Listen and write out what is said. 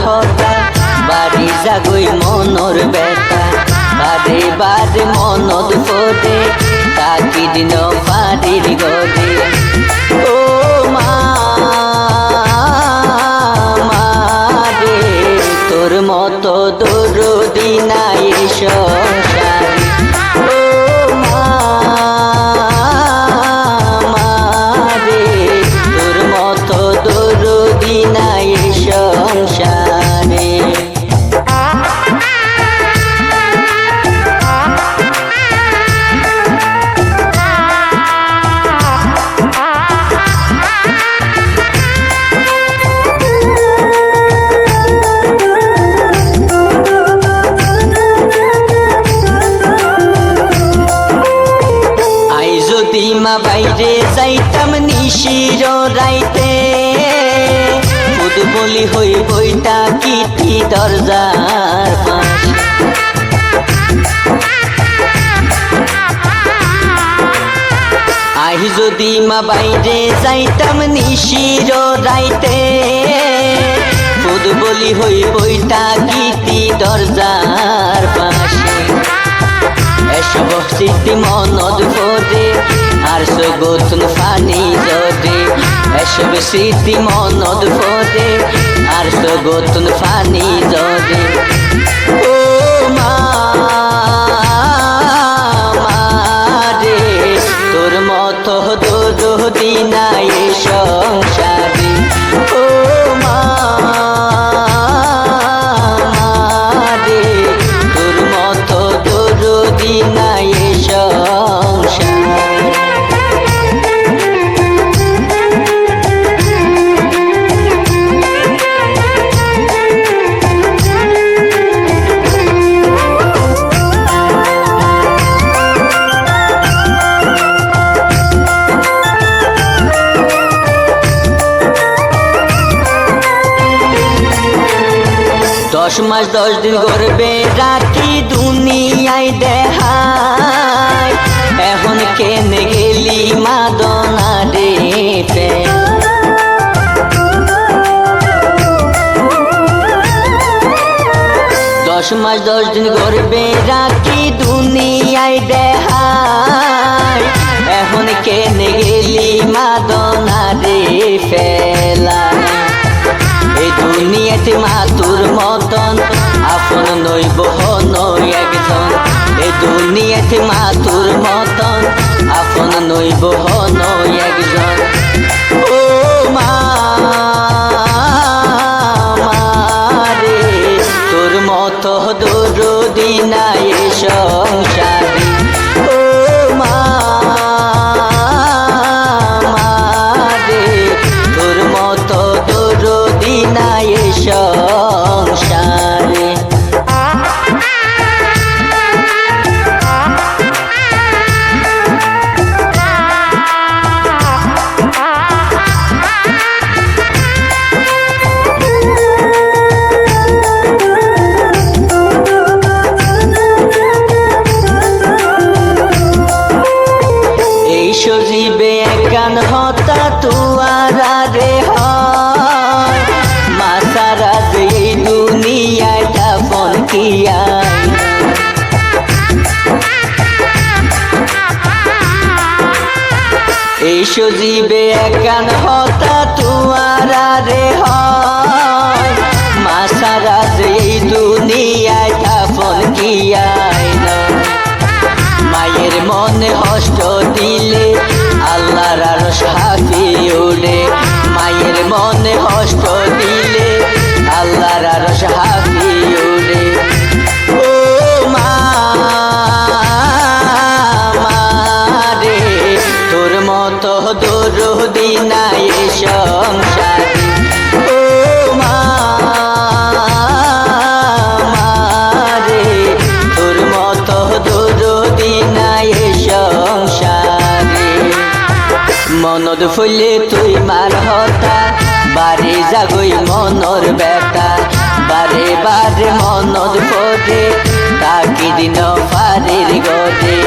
হতা বাড়ি জাগই মনর ব্যথা বারে বারে মনত পড়ে তাকি দিন বাড়ির গড়ে ও মা রে তোর মতো দরদি নাই সংসারে ও মা রে তোর মতো দরদি নাই সংসারে মা বাইরে যাইতাম নিশির রাইতে খুদ বলি হই বইটা কিটি দরজার পাশ আহি যদি মা বাইরে যাইতাম নিশির রাইতে খুদ বলি হই বইটা কিটি দরজার পাশে এসব স্মৃতি মনত পড়ে আর সগতুন ফানি জড়ে এসব স্মৃতি মনত পড়ে আর সগতুন ফানি জড়ে ও মা রে তোর মতো দরদি নাই সংসারে ও মা রে তোর মতো দরদি নাই সংসারে দশ মাস 10 দিন গর্বে রাখি দুনিয়ায় দেখায় এখন কেনে গেলি মাদনা রে পে 10 মাস 10 দিন গর্বে রাখি দুনিয়ায় দেখায় এখন কেনে গেলি মাদনা রে ফেলা এই দুনিয়াতে মা তোর মতন আপন নইব নই একজন এই দুনিয়াতে মা তোর মতন আপন নইব নই একজন ও মা রে তোর মতো দরদি নাই সংসারে ও মা রে তোর মতো দরদি নাই সংসারে এই সজীবে একান হতা তুয়ারা রে হয় মা সারা যে দুনিয়ায় দাফন কিয়া এই সজীবে একান হতা তুয়ারা রে হয় মা সারা যে দুনিয়ায় দাফন কিয়া মায়ের মনে কষ্ট দিলে আল্লাহর আরশ হাফি ওড়ে মায়ের মনে কষ্ট দিলে আল্লাহর আরশ হাফি ওড়ে ও মা রে তোর মতো দরদি নাই সংসারে ও মা রে তোর মতো দরদি নাই সংসারে মনত ফুলে তুই মার হতা বারে জাগই মনর ব্যথা বারে বারে মনত পড়ে তাকি দিন ফারের গড়ে